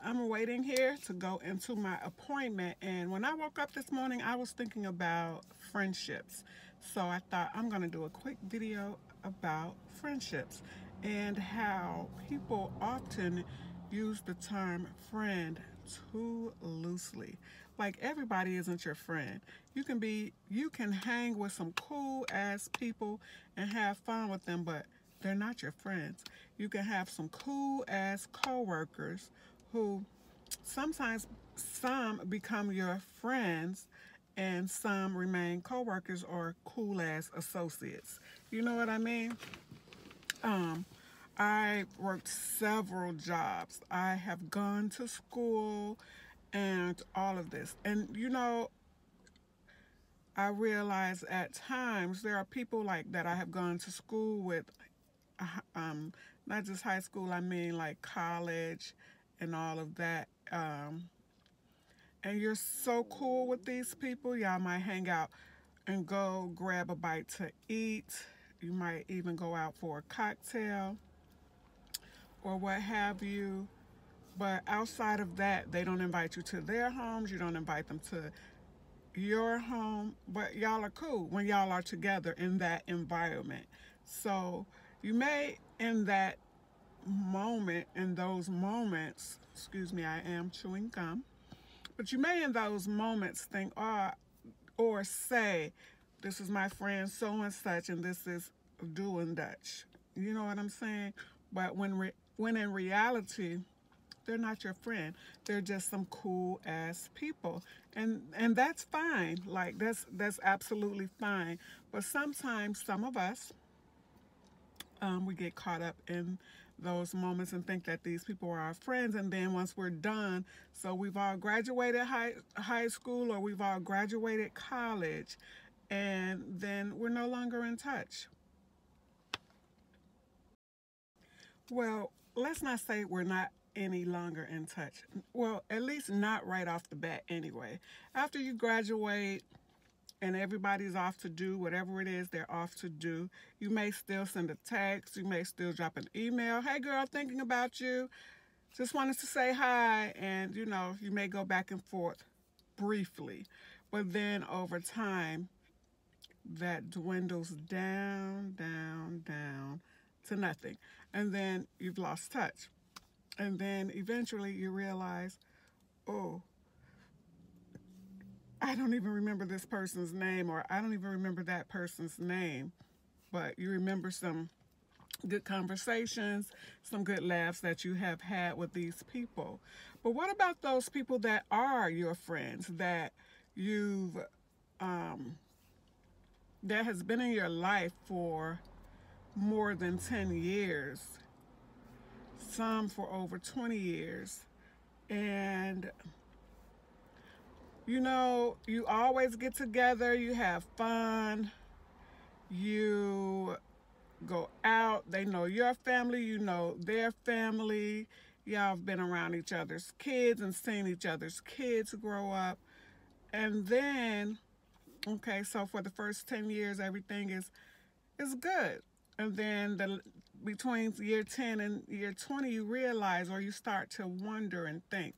I'm waiting here to go into my appointment, and when I woke up this morning I was thinking about friendships. So I thought I'm going to do a quick video about friendships and how people often use the term friend too loosely. Like, everybody isn't your friend. You can hang with some cool ass people and have fun with them, but they're not your friends. You can have some cool ass coworkers who sometimes some become your friends and some remain coworkers or cool ass associates. You know what I mean? Um, I worked several jobs. I have gone to school and all of this. And I realize at times there are people like that I have gone to school with, um, not just high school, I mean like college and all of that. And you're so cool with these people, y'all might hang out and go grab a bite to eat. You might even go out for a cocktail or what have you. But outside of that, they don't invite you to their homes. You don't invite them to your home. But y'all are cool when y'all are together in that environment. So you may, in those moments, excuse me, I am chewing gum, but you may in those moments think, or say, this is my friend so and such, and this is doing Dutch. You know what I'm saying? But when in reality, they're not your friend. They're just some cool ass people, and that's fine. Like, that's absolutely fine. But sometimes some of us, we get caught up in those moments and think that these people are our friends, and then once we're done, so we've all graduated high school, or we've all graduated college, and then we're no longer in touch. Well, let's not say we're not any longer in touch. Well, at least not right off the bat anyway. After you graduate and everybody's off to do whatever it is they're off to do, you may still send a text, you may still drop an email. Hey girl, thinking about you. Just wanted to say hi. And you may go back and forth briefly. But then over time, that dwindles down, down, down to nothing. And then you've lost touch. And then eventually you realize, oh, I don't even remember this person's name, or I don't even remember that person's name. But you remember some good conversations, some good laughs that you have had with these people. But what about those people that are your friends, that you've that has been in your life for more than 10 years, some for over 20 years, and you always get together, you have fun, you go out, they know your family, you know their family, y'all have been around each other's kids and seen each other's kids grow up, and then, okay, so for the first 10 years, everything is good. And then between year 10 and year 20, you realize, or you start to wonder and think,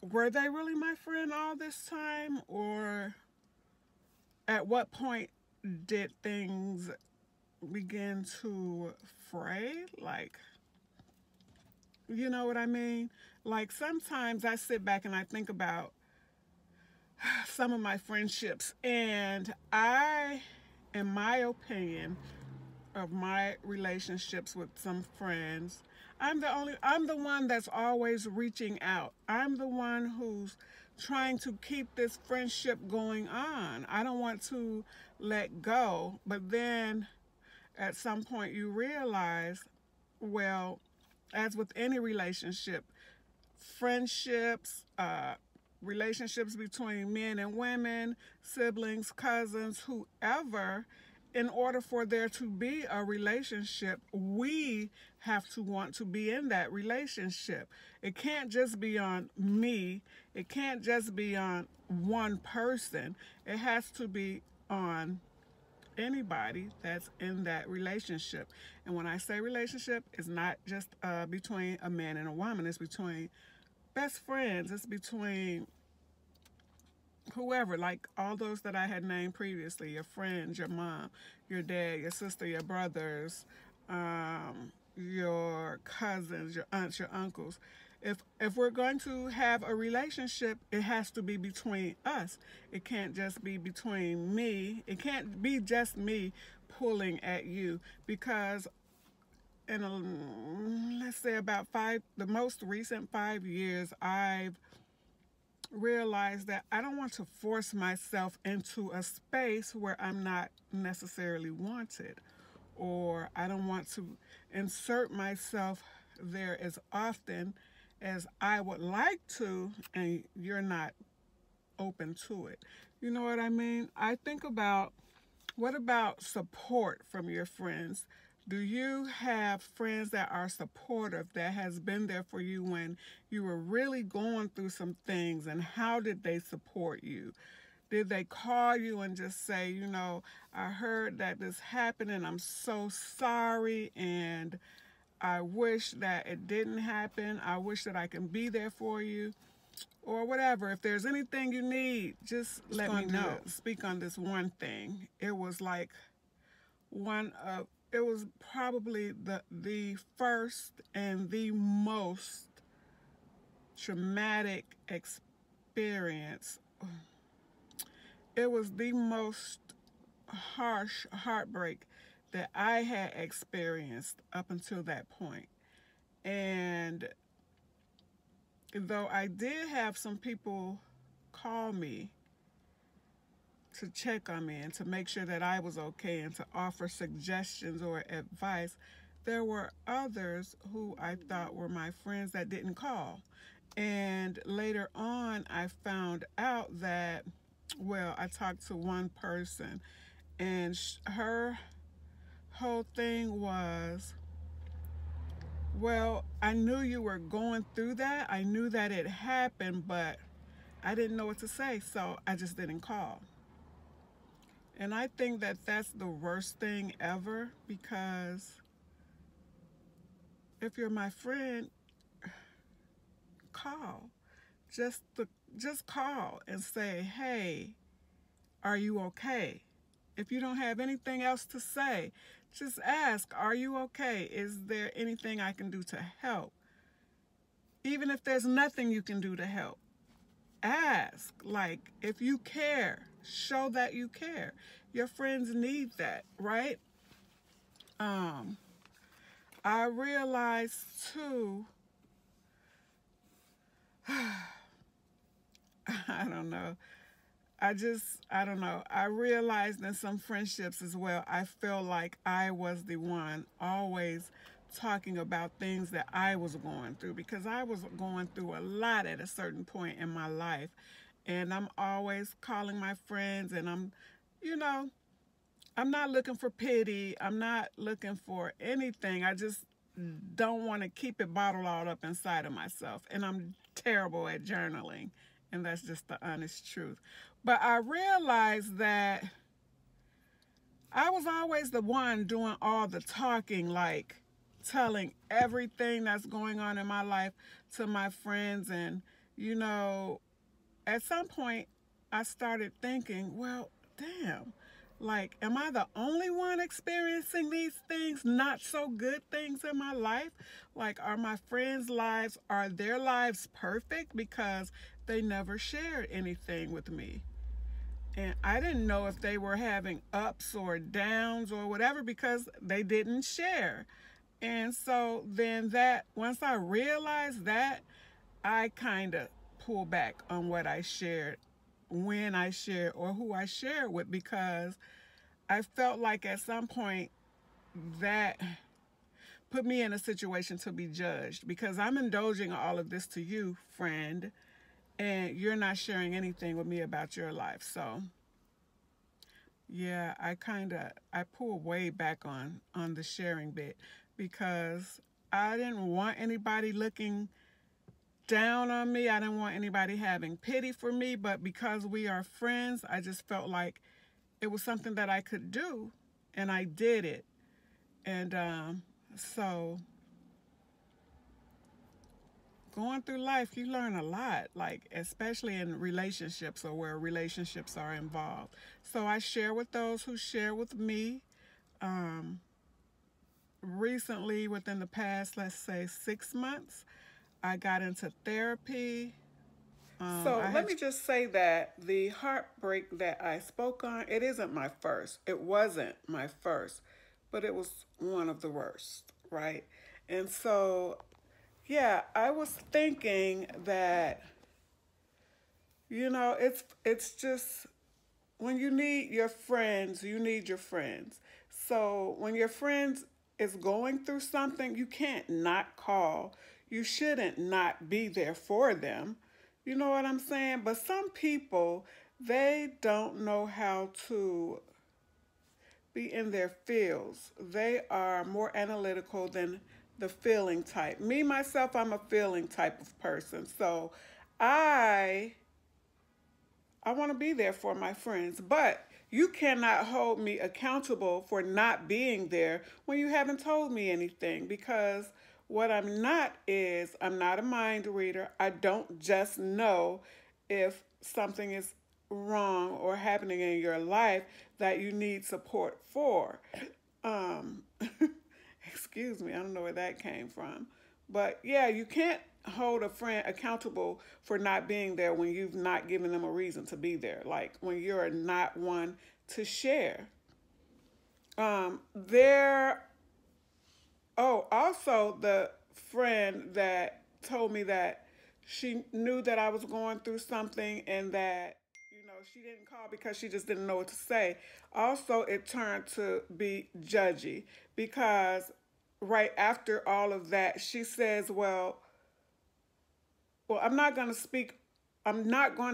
were they really my friend all this time? Or at what point did things begin to fray? Like, you know what I mean? Like, sometimes I sit back and I think about some of my friendships, and in my opinion, of my relationships with some friends, I'm the one that's always reaching out. I'm the one who's trying to keep this friendship going on. I don't want to let go. But then at some point you realize, well, as with any relationship, friendships, relationships between men and women, siblings, cousins, whoever, in order for there to be a relationship, we have to want to be in that relationship. It can't just be on me. It can't just be on one person. It has to be on anybody that's in that relationship. And when I say relationship, it's not just between a man and a woman. It's between best friends. It's between whoever, like all those that I had named previously, your friends, your mom, your dad, your sister, your brothers, your cousins, your aunts, your uncles. If we're going to have a relationship, it has to be between us. It can't just be between me. It can't be just me pulling at you, because in let's say about the most recent 5 years, I've realized that I don't want to force myself into a space where I'm not necessarily wanted, or I don't want to insert myself there as often as I would like to, and you're not open to it. You know what I mean? I think about, what about support from your friends? Do you have friends that are supportive, that has been there for you when you were really going through some things, and how did they support you? Did they call you and just say, you know, I heard that this happened and I'm so sorry, and I wish that it didn't happen. I wish that I can be there for you, or whatever. If there's anything you need, just let me know. Speak on this one thing. It was like it was probably the first and the most traumatic experience. It was the most harsh heartbreak that I had experienced up until that point. And though I did have some people call me to check on me and to make sure that I was okay and to offer suggestions or advice, there were others who I thought were my friends that didn't call. And later on, I found out that, well, I talked to one person, and her whole thing was, well, I knew you were going through that. I knew that it happened, but I didn't know what to say, so I just didn't call. And I think that that's the worst thing ever, because if you're my friend, call. Just call and say, hey, are you okay? If you don't have anything else to say, just ask, are you okay? Is there anything I can do to help? Even if there's nothing you can do to help, ask. Like, if you care, show that you care. Your friends need that, right? I realized too, I don't know. I don't know. I realized in some friendships as well, I feel like I was the one always talking about things that I was going through, because I was going through a lot at a certain point in my life. And I'm always calling my friends, and I'm not looking for pity. I'm not looking for anything. I just don't want to keep it bottled all up inside of myself. And I'm terrible at journaling. And that's just the honest truth. But I realized that I was always the one doing all the talking, like telling everything that's going on in my life to my friends. And, at some point I started thinking, well, damn, like, am I the only one experiencing these things, not so good things in my life? Like, are my friends' lives, are their lives perfect? Because they never shared anything with me. And I didn't know if they were having ups or downs or whatever, because they didn't share. And so then once I realized that, I kind of pulled back on what I shared, when I shared, or who I shared with, because I felt like at some point that put me in a situation to be judged, because I'm indulging all of this to you, friend, and you're not sharing anything with me about your life. So yeah, I pulled way back on the sharing bit, because I didn't want anybody looking down on me. I didn't want anybody having pity for me, but because we are friends, I just felt like it was something that I could do, and I did it. And so going through life, you learn a lot, like especially in relationships or where relationships are involved. So I share with those who share with me. Um, Recently, within the past, let's say 6 months, I got into therapy. So let me just say that the heartbreak that I spoke on, it isn't my first. It wasn't my first, but it was one of the worst, right? And so, yeah, I was thinking that, it's just when you need your friends, you need your friends. So when your friends is going through something, you can't not call. You shouldn't not be there for them. You know what I'm saying? But some people, they don't know how to be in their feels. They are more analytical than the feeling type. Me, myself, I'm a feeling type of person. So I I want to be there for my friends, but you cannot hold me accountable for not being there when you haven't told me anything, because what I'm not is I'm not a mind reader. I don't just know if something is wrong or happening in your life that you need support for. Um, excuse me, I don't know where that came from. But yeah, you can't hold a friend accountable for not being there when you've not given them a reason to be there. Like when you're not one to share. There, oh, also the friend that told me that she knew that I was going through something and that, she didn't call because she just didn't know what to say. Also, it turned to be judgy because right after all of that, she says, well, I'm not going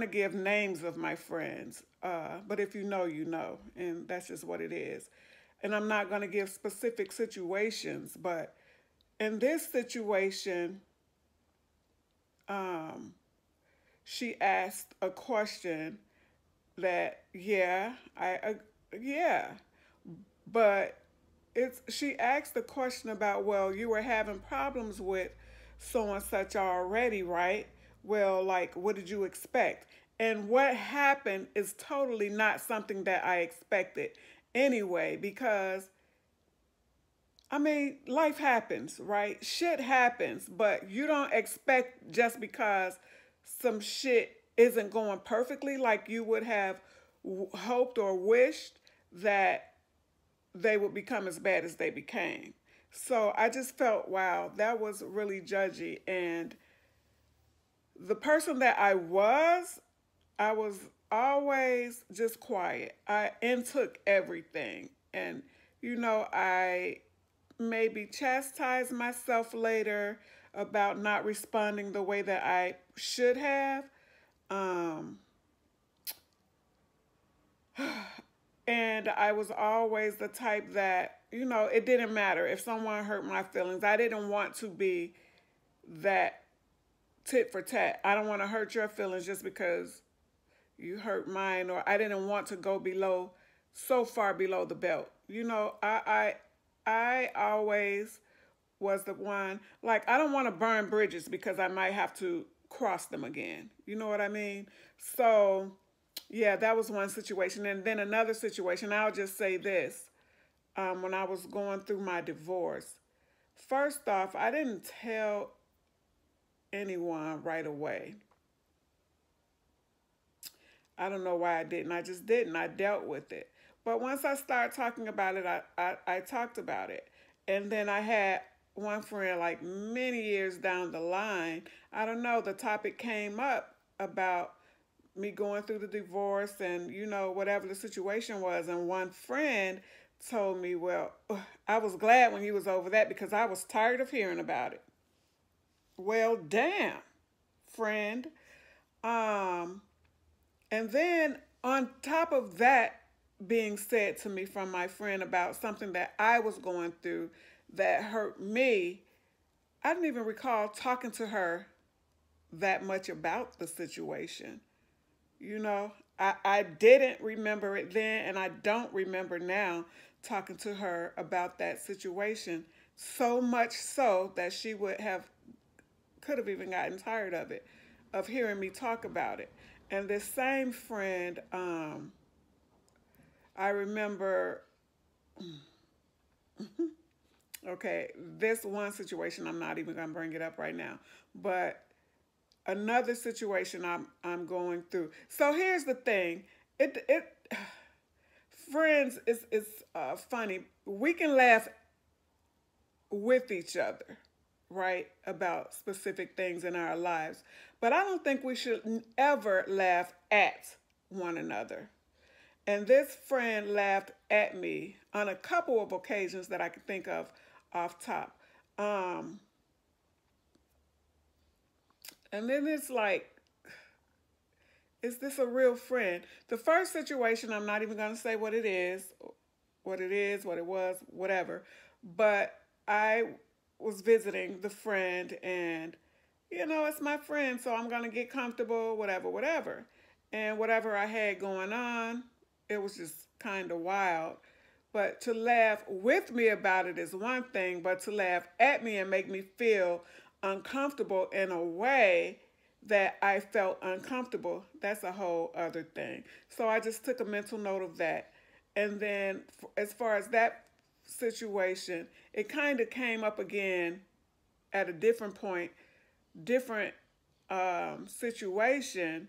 to give names of my friends, but if you know, you know, and that's just what it is. And I'm not going to give specific situations, but in this situation, um, she asked a question that, yeah, but she asked the question about, well, you were having problems with so and such already, right? Well, like, what did you expect? And what happened is totally not something that I expected anyway, because I mean, life happens, right? Shit happens, but you don't expect just because some shit isn't going perfectly like you would have hoped or wished that they would become as bad as they became. So I just felt, wow, that was really judgy. And the person that I was always just quiet. I intook everything. And, I maybe chastised myself later about not responding the way that I should have. Um, And I was always the type that, it didn't matter if someone hurt my feelings. I didn't want to be that tit for tat. I don't want to hurt your feelings just because you hurt mine, or I didn't want to go so far below the belt. I always was the one, like, I don't want to burn bridges because I might have to cross them again. You know what I mean? So, yeah, that was one situation. And then another situation, I'll just say this. When I was going through my divorce, first off, I didn't tell anyone right away. I don't know why I didn't. I just didn't. I dealt with it. But once I started talking about it, I talked about it. And then I had one friend, like many years down the line, I don't know, the topic came up about me going through the divorce and, whatever the situation was. And one friend told me, well, I was glad when you was over that because I was tired of hearing about it. Well, damn, friend. Um, and then on top of that being said to me from my friend about something that I was going through that hurt me, I didn't even recall talking to her that much about the situation. I didn't remember it then, and I don't remember now talking to her about that situation. So much so that she could have even gotten tired of it, of hearing me talk about it. And this same friend, I remember, okay, this one situation, I'm not even going to bring it up right now, but another situation I'm going through. So here's the thing. It friends is funny. We can laugh with each other, right, about specific things in our lives, but I don't think we should ever laugh at one another. And this friend laughed at me on a couple of occasions that I can think of off top. Um, and then it's like, is this a real friend? The first situation, I'm not even going to say what it is, what it was, whatever. But I was visiting the friend, and, it's my friend, so I'm going to get comfortable, whatever, whatever. And whatever I had going on, it was just kind of wild. But to laugh with me about it is one thing, but to laugh at me and make me feel uncomfortable in a way that I felt uncomfortable, that's a whole other thing. So I just took a mental note of that. And then as far as that situation, it kind of came up again at a different point, different situation.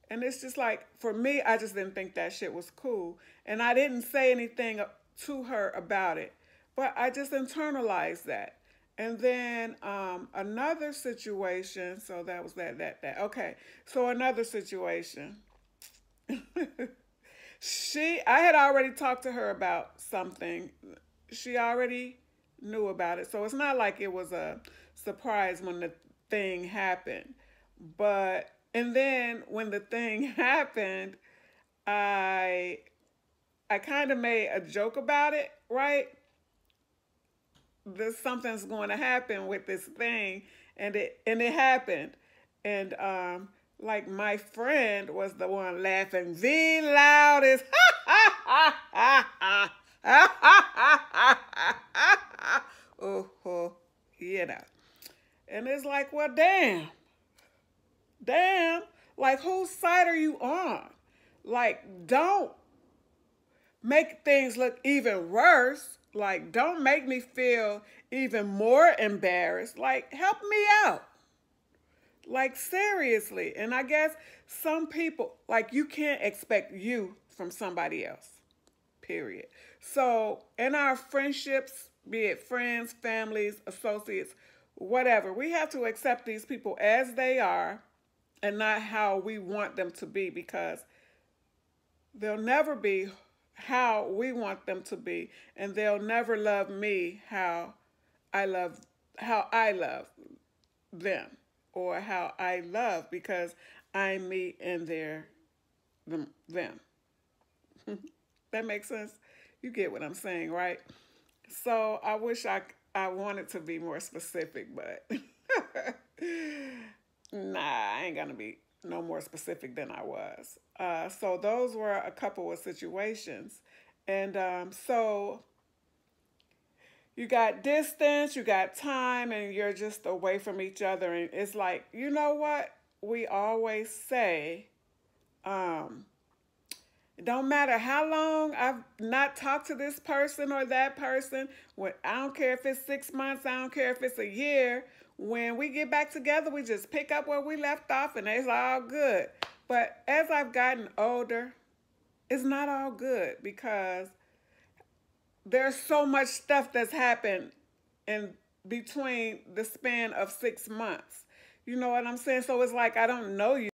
And it's just like, for me, I just didn't think that shit was cool. And I didn't say anything to her about it, but I just internalized that. And then another situation, so that was that. Okay, so another situation. I had already talked to her about something. She already knew about it. So it's not like it was a surprise when the thing happened. And then when the thing happened, I kind of made a joke about it, right? Something's going to happen with this thing, and it happened. And like, my friend was the one laughing the loudest. Oh, oh, and it's like, well, damn, like, whose side are you on? Like, don't make things look even worse. Like, don't make me feel even more embarrassed. Like, help me out. Like, seriously. And I guess some people, like, you can't expect you from somebody else, period. So in our friendships, be it friends, families, associates, whatever, we have to accept these people as they are and not how we want them to be, because they'll never be how we want them to be, and they'll never love me I love how I love them, or how I love, because I'm me and they're them. That makes sense? You get what I'm saying, right? So I wish I wanted to be more specific, but nah, I ain't gonna be no more specific than I was. So those were a couple of situations. And so you got distance, you got time, and you're just away from each other. And it's like, you know what? We always say, it don't matter how long I've not talked to this person or that person. I don't care if it's 6 months, I don't care if it's a year. When we get back together, we just pick up where we left off, and it's all good. But as I've gotten older, it's not all good, because there's so much stuff that's happened in between the span of 6 months. You know what I'm saying? So it's like, I don't know you.